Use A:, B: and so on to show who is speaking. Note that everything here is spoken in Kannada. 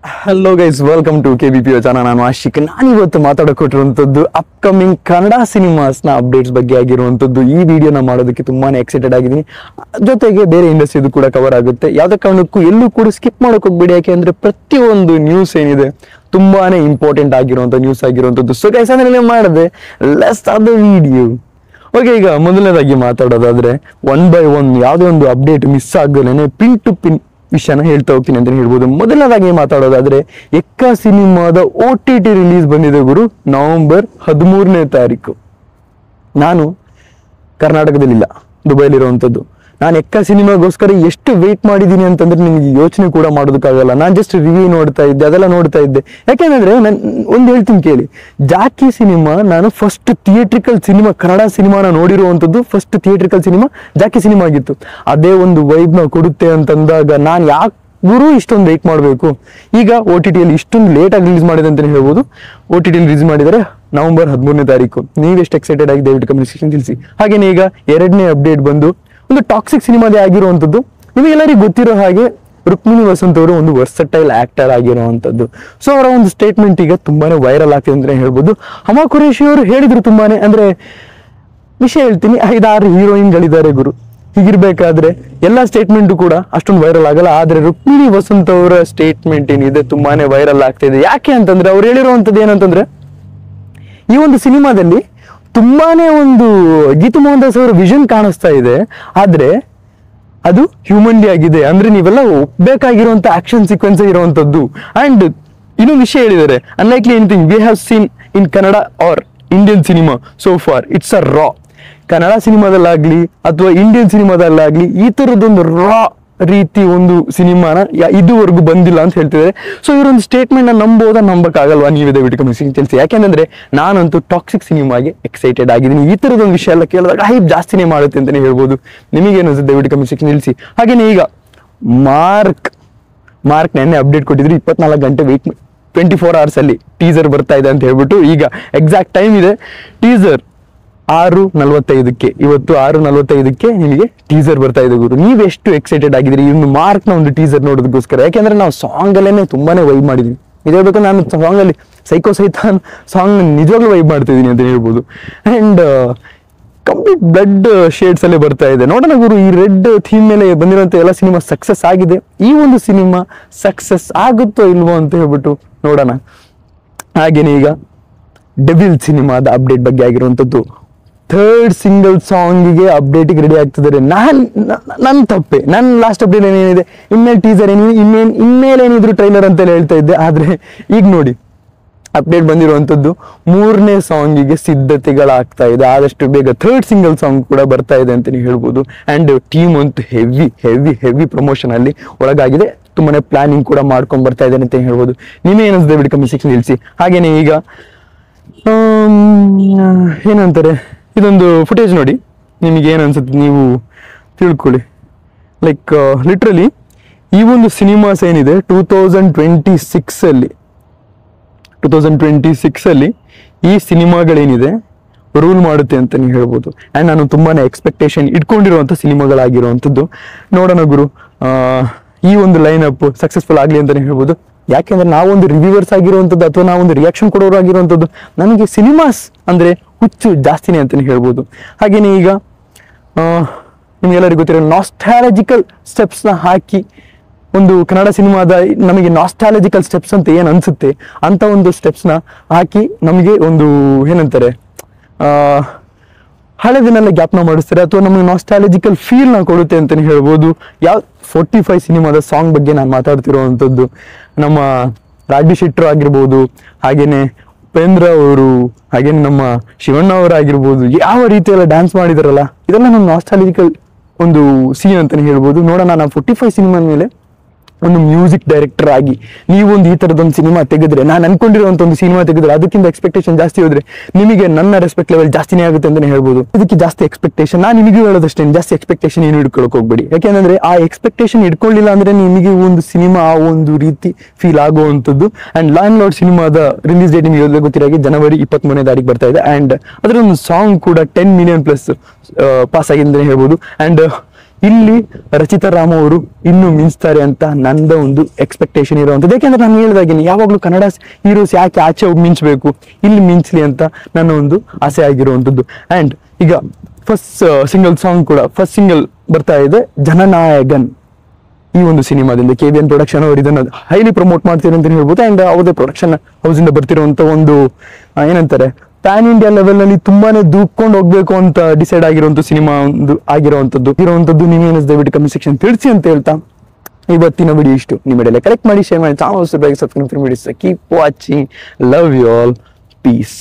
A: Hello guys, welcome to KBPO channel. ನಾನು ಆಶಿಕ್. ನಾನಿವತ್ತು ಮಾತಾಡಕೊಟ್ಟಿರುವಂಥದ್ದು ಅಪ್ಕಮಿಂಗ್ ಕನ್ನಡ ಸಿನಿಮಾಸ್ನ ಅಪ್ಡೇಟ್ಸ್ ಬಗ್ಗೆ ಆಗಿರುವಂಥದ್ದು. ಈ ವಿಡಿಯೋನ ಮಾಡೋದಕ್ಕೆ ತುಂಬಾನೇ ಎಕ್ಸೈಟೆಡ್ ಆಗಿದ್ದೀನಿ. ಜೊತೆಗೆ ಬೇರೆ ಇಂಡಸ್ಟ್ರಿದು ಕೂಡ ಕವರ್ ಆಗುತ್ತೆ. ಯಾವುದೇ ಕಾರಣಕ್ಕೂ ಎಲ್ಲೂ ಕೂಡ ಸ್ಕಿಪ್ ಮಾಡೋಕೆ ಹೋಗ್ಬೇಡಿ, ಯಾಕೆ ಅಂದ್ರೆ ಪ್ರತಿಯೊಂದು ನ್ಯೂಸ್ ಏನಿದೆ ತುಂಬಾನೇ ಇಂಪಾರ್ಟೆಂಟ್ ಆಗಿರುವಂಥ ನ್ಯೂಸ್ ಆಗಿರುವಂಥದ್ದು. ಸೊ ಗೈಸ್, ಅದನ್ನೆಲ್ಲ ಮಾಡಿದೆ, let's start the video. Okay, ಈಗ ಮೊದಲನೇದಾಗಿ ಮಾತಾಡೋದಾದ್ರೆ ಒನ್ ಬೈ ಒನ್ ಯಾವುದೇ ಒಂದು ಅಪ್ಡೇಟ್ ಮಿಸ್ ಆಗಲೇನೆ ಪಿನ್ ಟು ಪಿನ್ ವಿಷಯನ ಹೇಳ್ತಾ ಹೋಗ್ತೀನಿ ಅಂತ ಹೇಳ್ಬೋದು. ಮೊದಲನೇದಾಗಿ ಮಾತಾಡೋದಾದ್ರೆ ಎಕ್ಕ ಸಿನಿಮಾದ OTT ರಿಲೀಸ್ ಬಂದಿದೆ ಗುರು, ನವೆಂಬರ್ 13ನೇ ತಾರೀಕು. ನಾನು ಕರ್ನಾಟಕದಲ್ಲಿಲ್ಲ, ದುಬೈಲಿರುವಂಥದ್ದು. ನಾನು ಎಕ್ಕ ಸಿನಿಮಾಗೋಸ್ಕರ ಎಷ್ಟು ವೇಟ್ ಮಾಡಿದ್ದೀನಿ ಅಂತಂದ್ರೆ ನಿಮ್ಗೆ ಯೋಚನೆ ಕೂಡ ಮಾಡೋದಕ್ಕಾಗಲ್ಲ. ನಾನು ಜಸ್ಟ್ ರಿವ್ಯೂ ನೋಡ್ತಾ ಇದ್ದೆ, ಅದೆಲ್ಲ ನೋಡ್ತಾ ಇದ್ದೆ. ಯಾಕೆಂದ್ರೆ ನಾನು ಒಂದು ಹೇಳ್ತೀನಿ ಕೇಳಿ, ಜಾಕಿ ಸಿನಿಮಾ ನಾನು ಫಸ್ಟ್ ಥಿಯೇಟ್ರಿಕಲ್ ಸಿನಿಮಾ, ಕನ್ನಡ ಸಿನಿಮಾನ ನೋಡಿರುವಂಥದ್ದು first theatrical cinema Jackie cinema ಆಗಿತ್ತು. ಅದೇ ಒಂದು ವೈಬ್ನ ಕೊಡುತ್ತೆ ಅಂತಂದಾಗ ನಾನು ಯಾಕೆ ಗುರು ಇಷ್ಟೊಂದು ವೇಟ್ ಮಾಡಬೇಕು. ಈಗ OTTಯಲ್ಲಿ ಇಷ್ಟೊಂದು ಲೇಟಾಗಿ ರಿಲೀಸ್ ಮಾಡಿದೆ ಅಂತಲೇ ಹೇಳ್ಬೋದು. OTTಯಲ್ಲಿ ರಿಲೀಸ್ ಮಾಡಿದರೆ ನವೆಂಬರ್ 13ನೇ ತಾರೀಕು. ನೀವೆಷ್ಟು ಎಕ್ಸೈಟೆಡ್ ಆಗಿ ದಯವಿಟ್ಟು ಕಮೆಂಟ್ ಸೆಕ್ಷನ್ ತಿಳಿಸಿ. ಹಾಗೇನೆ ಈಗ ಎರಡನೇ ಅಪ್ಡೇಟ್ ಬಂದು ಒಂದು ಟಾಕ್ಸಿಕ್ ಸಿನಿಮಾದೇ ಆಗಿರುವಂಥದ್ದು. ನಿಮಗೆಲ್ಲರಿಗೂ ಗೊತ್ತಿರೋ ಹಾಗೆ ರುಕ್ಮಿಣಿ ವಸಂತ್ ಅವರು ಒಂದು ವರ್ಸಟೈಲ್ ಆಕ್ಟರ್ ಆಗಿರುವಂಥದ್ದು. ಸೊ ಅವರ ಒಂದು ಸ್ಟೇಟ್ಮೆಂಟ್ ಈಗ ತುಂಬಾನೇ ವೈರಲ್ ಆಗ್ತಿದೆ ಅಂತಲೇ ಹೇಳ್ಬೋದು. ಹಮಾ ಖುರೇಶಿ ಅವರು ಹೇಳಿದ್ರು ತುಂಬಾನೇ, ಅಂದ್ರೆ ವಿಷಯ ಹೇಳ್ತೀನಿ, 5-6 ಹೀರೋಯಿನ್ಗಳಿದ್ದಾರೆ ಗುರು. ಹೀಗಿರ್ಬೇಕಾದ್ರೆ ಎಲ್ಲ ಸ್ಟೇಟ್ಮೆಂಟು ಕೂಡ ಅಷ್ಟೊಂದು ವೈರಲ್ ಆಗಲ್ಲ. ಆದ್ರೆ ರುಕ್ಮಿಣಿ ವಸಂತ್ ಅವರ ಸ್ಟೇಟ್ಮೆಂಟ್ ಏನಿದೆ ತುಂಬಾನೇ ವೈರಲ್ ಆಗ್ತಿದೆ. ಯಾಕೆ ಅಂತಂದ್ರೆ ಅವ್ರು ಹೇಳಿರುವಂಥದ್ದು ಏನಂತಂದ್ರೆ, ಈ ಒಂದು ಸಿನಿಮಾದಲ್ಲಿ ತುಂಬಾನೇ ಒಂದು ಗೀತು ಮೋಹನ್ ದಾಸ್ ಅವರ ವಿಷನ್ ಕಾಣಿಸ್ತಾ ಇದೆ, ಆದ್ರೆ ಅದು ಹ್ಯೂಮನ್ಲಿ ಆಗಿದೆ. ಅಂದ್ರೆ ನೀವೆಲ್ಲ ಒಪ್ಬೇಕಾಗಿರುವಂತ ಆಕ್ಷನ್ ಸೀಕ್ವೆನ್ಸ್ ಇರುವಂತದ್ದು. ಅಂಡ್ ಇನ್ನೊಂದು ವಿಷಯ ಹೇಳಿದ್ದಾರೆ, unlikely anything we have seen in Kannada or Indian cinema so far, it's a raw. Kannada ಸಿನಿಮಾದಲ್ಲಾಗ್ಲಿ ಅಥವಾ ಇಂಡಿಯನ್ ಸಿನಿಮಾದಲ್ಲಾಗ್ಲಿ ಈ ತರದೊಂದು ರಾ ರೀತಿ ಒಂದು ಸಿನಿಮಾನ ಇದುವರೆಗೂ ಬಂದಿಲ್ಲ ಅಂತ ಹೇಳ್ತಿದ್ದಾರೆ. ಸೊ ಇವರೊಂದು ಸ್ಟೇಟ್ಮೆಂಟ್ ನಂಬೋದಾ ನಂಬಕ್ಕಾಗಲ್ವಾ? ನೀವೇ ದಯವಿಟ್ಟು ಕಮೆಂಟ್ ತಿಳಿಸಿ. ಯಾಕೆಂದ್ರೆ ನಾನಂತೂ ಟಾಕ್ಸಿಕ್ ಸಿನಿಮಾಗೆ ಎಕ್ಸೈಟೆಡ್ ಆಗಿದ್ದೀನಿ. ಈ ತರದೊಂದು ವಿಷಯ ಎಲ್ಲ ಕೇಳಿದಾಗ ಹೈಪ್ ಜಾಸ್ತಿನೇ ಮಾಡುತ್ತೆ ಅಂತಾನೆ ಹೇಳ್ಬೋದು. ನಿಮಗೇನು ಅನ್ಸುತ್ತೆ ದಯವಿಟ್ಟು ಕಮೆಂಟ್ ಸೆಕ್ಷನ್ ತಿಳಿಸಿ. ಹಾಗೇನೆ ಈಗ ಮಾರ್ಕ್ ನೆನ್ನೆ ಅಪ್ಡೇಟ್ ಕೊಟ್ಟಿದ್ರು, 24 ಗಂಟೆ ವೆಯ್ಟ್, 24 hours ಅಲ್ಲಿ ಟೀಸರ್ ಬರ್ತಾ ಇದೆ ಅಂತ ಹೇಳ್ಬಿಟ್ಟು. ಈಗ ಎಕ್ಸಾಕ್ಟ್ ಟೈಮ್ ಇದೆ, ಟೀಸರ್ 6:45ಕ್ಕೆ, ಇವತ್ತು 6:45ಕ್ಕೆ ನಿಮಗೆ ಟೀಸರ್ ಬರ್ತಾ ಇದೆ ಗುರು. ನೀವೆಷ್ಟು ಎಕ್ಸೈಟೆಡ್ ಆಗಿದ್ದೀರಿ ಇನ್ನು ಮಾರ್ಕ್ನ ಒಂದು ಟೀಸರ್ ನೋಡೋದಕ್ಕೋಸ್ಕರ? ಯಾಕೆಂದ್ರೆ ನಾವು ಸಾಂಗ್ ಅಲ್ಲೇನೆ ತುಂಬಾನೇ ವೈಬ್ ಮಾಡಿದ್ವಿ. ಇದು ಹೇಳ್ಬೇಕು, ನಾನು ಸಾಂಗ್ ಅಲ್ಲಿ ಸೈಕೋ ಸೈತಾನ್ ಸಾಂಗ್ ನಿಜವಾಗ್ಲೂ ವೈಬ್ ಮಾಡ್ತಿದ್ದೀನಿ ಅಂತ ಹೇಳ್ಬೋದು. ಅಂಡ್ ಕಂಪ್ಲೀಟ್ ಬ್ಲಡ್ ಶೇಡ್ಸ್ ಅಲ್ಲೇ ಬರ್ತಾ ಇದೆ. ನೋಡೋಣ ಗುರು, ಈ ರೆಡ್ ಥೀಮ್ ಮೇಲೆ ಬಂದಿರುವಂತ ಎಲ್ಲ ಸಿನಿಮಾ ಸಕ್ಸಸ್ ಆಗಿದೆ. ಈ ಒಂದು ಸಿನಿಮಾ ಸಕ್ಸಸ್ ಆಗುತ್ತೋ ಇಲ್ವೋ ಅಂತ ಹೇಳ್ಬಿಟ್ಟು ನೋಡೋಣ. ಹಾಗೇನೆ ಈಗ ಡೆವಿಲ್ ಸಿನಿಮಾದ ಅಪ್ಡೇಟ್ ಬಗ್ಗೆ ಆಗಿರುವಂಥದ್ದು. 3rd ಸಿಂಗಲ್ ಸಾಂಗಿಗೆ ಅಪ್ಡೇಟಿಗೆ ರೆಡಿ ಆಗ್ತಿದ್ದಾರೆ. ನನ್ನ ತಪ್ಪೆ, ನನ್ನ ಲಾಸ್ಟ್ ಅಪ್ಡೇಟ್ ಏನಿದೆ, ಇನ್ಮೇಲೆ ಟೀಸರ್ ಇನ್ಮೇಲೆ ಏನಿದ್ರು ಟ್ರೈಲರ್ ಅಂತ ಹೇಳ್ತಾ ಇದ್ದೆ. ಆದ್ರೆ ಈಗ ನೋಡಿ ಅಪ್ಡೇಟ್ ಬಂದಿರುವಂಥದ್ದು 3ನೇ ಸಾಂಗಿಗೆ ಸಿದ್ಧತೆಗಳಾಗ್ತಾ ಇದೆ. ಆದಷ್ಟು ಬೇಗ 3rd ಸಿಂಗಲ್ ಸಾಂಗ್ ಕೂಡ ಬರ್ತಾ ಇದೆ ಅಂತ ಹೇಳ್ಬೋದು. ಅಂಡ್ ಟೀಮ್ ಅಂತೂ ಹೆವಿ ಪ್ರಮೋಷನ್ ಅಲ್ಲಿ ಒಳಗಾಗಿದೆ. ತುಂಬಾನೇ ಪ್ಲಾನಿಂಗ್ ಕೂಡ ಮಾಡ್ಕೊಂಡ್ ಬರ್ತಾ ಇದೆ ಅಂತ ಹೇಳ್ಬೋದು. ನೀವೇನಿದೆ ಬಿಡಿ ಕಮೆಂಟ್ ಸೆಕ್ಷನ್ ತಿಳಿಸಿ. ಹಾಗೇನೆ ಈಗ ಏನಂತಾರೆ, ಇದೊಂದು ಫುಟೇಜ್ ನೋಡಿ, ನಿಮಗೆ ಏನು ಅನ್ಸುತ್ತೆ ನೀವು ತಿಳ್ಕೊಳ್ಳಿ. ಲೈಕ್ ಲಿಟ್ರಲಿ ಈ ಒಂದು ಸಿನಿಮಾಸ್ ಏನಿದೆ 2026 ಅಲ್ಲಿ ಈ ಸಿನಿಮಾಗಳೇನಿದೆ ರೂಲ್ ಮಾಡುತ್ತೆ ಅಂತ ನೀವು ಹೇಳ್ಬೋದು. ಆ್ಯಂಡ್ ನಾನು ತುಂಬಾನೇ ಎಕ್ಸ್ಪೆಕ್ಟೇಷನ್ ಇಟ್ಕೊಂಡಿರುವಂಥ ಸಿನಿಮಾಗಳಾಗಿರುವಂಥದ್ದು. ನೋಡೋಣ ಗುರು, ಈ ಒಂದು ಲೈನ್ ಅಪ್ ಸಕ್ಸಸ್ಫುಲ್ ಆಗಲಿ ಅಂತಲೇ ಹೇಳ್ಬೋದು. ಯಾಕೆಂದ್ರೆ ನಾವೊಂದು ರಿವ್ಯೂವರ್ಸ್ ಆಗಿರುವಂಥದ್ದು ಅಥವಾ ನಾವೊಂದು ರಿಯಾಕ್ಷನ್ ಕೊಡೋರು ಆಗಿರುವಂಥದ್ದು, ನನಗೆ ಸಿನಿಮಾಸ್ ಅಂದರೆ ಹುಚ್ಚು ಜಾಸ್ತಿನೇ ಅಂತಲೇ ಹೇಳ್ಬೋದು. ಹಾಗೇನೆ ಈಗ ನಿಮ್ಗೆಲ್ಲರಿಗೂ ಗೊತ್ತಿರೋ ನಾಸ್ಟಾಲಜಿಕಲ್ ಸ್ಟೆಪ್ಸ್ನ ಹಾಕಿ ಒಂದು ಕನ್ನಡ ಸಿನಿಮಾದ ನಮಗೆ ನಾಸ್ಟಾಲಜಿಕಲ್ ಸ್ಟೆಪ್ಸ್ ಅಂತ ಏನು ಅನ್ಸುತ್ತೆ ಅಂತ ಒಂದು ಸ್ಟೆಪ್ಸ್ನ ಹಾಕಿ ನಮಗೆ ಒಂದು ಏನಂತಾರೆ ಹಳೆದನ್ನೆಲ್ಲ ಜ್ಞಾಪನ ಮಾಡಿಸ್ತಾರೆ ಅಥವಾ ನಮಗೆ ನಾಸ್ಟಾಲಜಿಕಲ್ ಫೀಲ್ನ ಕೊಡುತ್ತೆ ಅಂತಲೇ ಹೇಳ್ಬೋದು. 45 ಸಿನಿಮಾದ ಸಾಂಗ್ ಬಗ್ಗೆ ನಾನು ಮಾತಾಡ್ತಿರುವಂಥದ್ದು. ನಮ್ಮ ರಾಜು ಶೆಟ್ಟರು ಆಗಿರ್ಬೋದು, ಹಾಗೇನೆ ಉಪೇಂದ್ರ ಅವರು, ಹಾಗೇನೆ ನಮ್ಮ ಶಿವಣ್ಣ ಅವರಾಗಿರ್ಬೋದು, ಯಾವ ರೀತಿಯೆಲ್ಲ ಡ್ಯಾನ್ಸ್ ಮಾಡಿದಾರಲ್ಲ, ಇದೆಲ್ಲ ನಮ್ಮ ನಾಸ್ಟಾಲಜಿಕಲ್ ಒಂದು ಸೀನ್ ಅಂತಲೇ ಹೇಳ್ಬೋದು. ನೋಡೋಣ, ನಾನು 45 ಸಿನಿಮಾ ಮೇಲೆ ಒಂದು ಮ್ಯೂಸಿಕ್ ಡೈರೆಕ್ಟರ್ ಆಗಿ ನೀವೊಂದು ಈ ತರದೊಂದು ಸಿನಿಮಾ ತೆಗೆದ್ರೆ, ನಾನು ಅನ್ಕೊಂಡಿರುವಂತ ಒಂದು ಸಿನಿಮಾ ತೆಗೆದ್ರೆ ಅದಕ್ಕಿಂತ ಎಕ್ಸ್ಪೆಕ್ಟೇಷನ್ ಜಾಸ್ತಿ ಹೋದ್ರೆ ನಿಮಗೆ ನನ್ನ ರೆಸ್ಪೆಕ್ಟ್ ಲೆವೆಲ್ ಜಾಸ್ತಿನೇ ಆಗುತ್ತೆ ಅಂತಾನೆ ಹೇಳ್ಬೋದು. ಅದಕ್ಕೆ ಜಾಸ್ತಿ ಎಕ್ಸ್ಪೆಕ್ಟೇಷನ್, ನಾನು ನಿಮಗೆ ಹೇಳೋದಷ್ಟೇ, ಜಾಸ್ತಿ ಎಕ್ಸ್ಪೆಕ್ಟೇಷನ್ ಏನು ಇಟ್ಕೊಳಕ್ ಹೋಗ್ಬೇಡಿ. ಯಾಕೆಂದ್ರೆ ಆ ಎಕ್ಸ್ಪೆಕ್ಟೇಷನ್ ಇಟ್ಕೊಳ್ಳಿಲ್ಲ ಅಂದ್ರೆ ನಿಮಗೆ ಒಂದು ಸಿನಿಮಾ ಆ ಒಂದು ರೀತಿ ಫೀಲ್ ಆಗುವಂಥದ್ದು. ಅಂಡ್ ಲ್ಯಾಂಡ್ ಲಾರ್ಡ್ ಸಿನಿಮಾದ ರಿಲೀಸ್ ಡೇಟ್ ನಿಮಗೆ ಗೊತ್ತಿರಾಗಿ ಜನವರಿ 23ನೇ ತಾರೀಕು ಬರ್ತಾ ಇದೆ. ಅಂಡ್ ಅದರ ಒಂದು ಸಾಂಗ್ ಕೂಡ 10 million+ ಪಾಸ್ ಆಗಿದೆ ಅಂತಾನೆ ಹೇಳ್ಬೋದು. ಅಂಡ್ ಇಲ್ಲಿ ರಚಿತಾ ರಾಮ್ ಅವರು ಇನ್ನೂ ಮಿಂಚ್ತಾರೆ ಅಂತ ನಂದ ಒಂದು ಎಕ್ಸ್ಪೆಕ್ಟೇಷನ್ ಇರುವಂಥದ್ದು. ಯಾಕೆಂದ್ರೆ ನಾನು ಹೇಳಿದಾಗಿನಿ ಯಾವಾಗಲೂ ಕನ್ನಡ ಹೀರೋಸ್ ಯಾಕೆ ಆಚೆ ಹೋಗಿ ಮಿಂಚಬೇಕು, ಇಲ್ಲಿ ಮಿಂಚ್ಲಿ ಅಂತ ನನ್ನ ಒಂದು ಆಸೆ ಆಗಿರುವಂಥದ್ದು. ಅಂಡ್ ಈಗ ಫಸ್ಟ್ ಸಿಂಗಲ್ ಬರ್ತಾ ಇದೆ ಜನನಾಯಕನ್. ಈ ಒಂದು ಸಿನಿಮಾದಿಂದ KBN ಪ್ರೊಡಕ್ಷನ್ ಅವರು ಇದನ್ನ ಹೈಲಿ ಪ್ರಮೋಟ್ ಮಾಡ್ತಾರೆ ಅಂತ ಹೇಳ್ಬೋದು. ಅಂಡ್ ಅವ್ರದೇ ಪ್ರೊಡಕ್ಷನ್ ಹೌಸ್ ಇಂದ ಬರ್ತಿರುವಂತ ಒಂದು ಏನಂತಾರೆ ಪ್ಯಾನ್ ಇಂಡಿಯಾ ಲೆವೆಲ್ ನಲ್ಲಿ ತುಂಬಾನೇ ದೂಕೊಂಡು ಹೋಗ್ಬೇಕು ಅಂತ ಡಿಸೈಡ್ ಆಗಿರುವಂತ ಸಿನಿಮಾ ಒಂದು ಆಗಿರುವಂತದ್ದು. ನೀವೇನಿಸ್ ದಯವಿಟ್ಟು ಕಮೆಂಟ್ ಸೆಕ್ಷನ್ ತಿಳಿಸಿ ಅಂತ ಹೇಳ್ತಾ ಇವತ್ತಿನ ವಿಡಿಯೋ ಇಷ್ಟು. ನಿಮ್ಮ ಕಲೆಕ್ಟ್ ಮಾಡಿ ಶೇರ್ ಮಾಡಿ ಚಾನಲ್ ಸಬ್ಸ್ಕ್ರೈಬ್ ಮಾಡಿ. Keep watching. Love you all. Piece.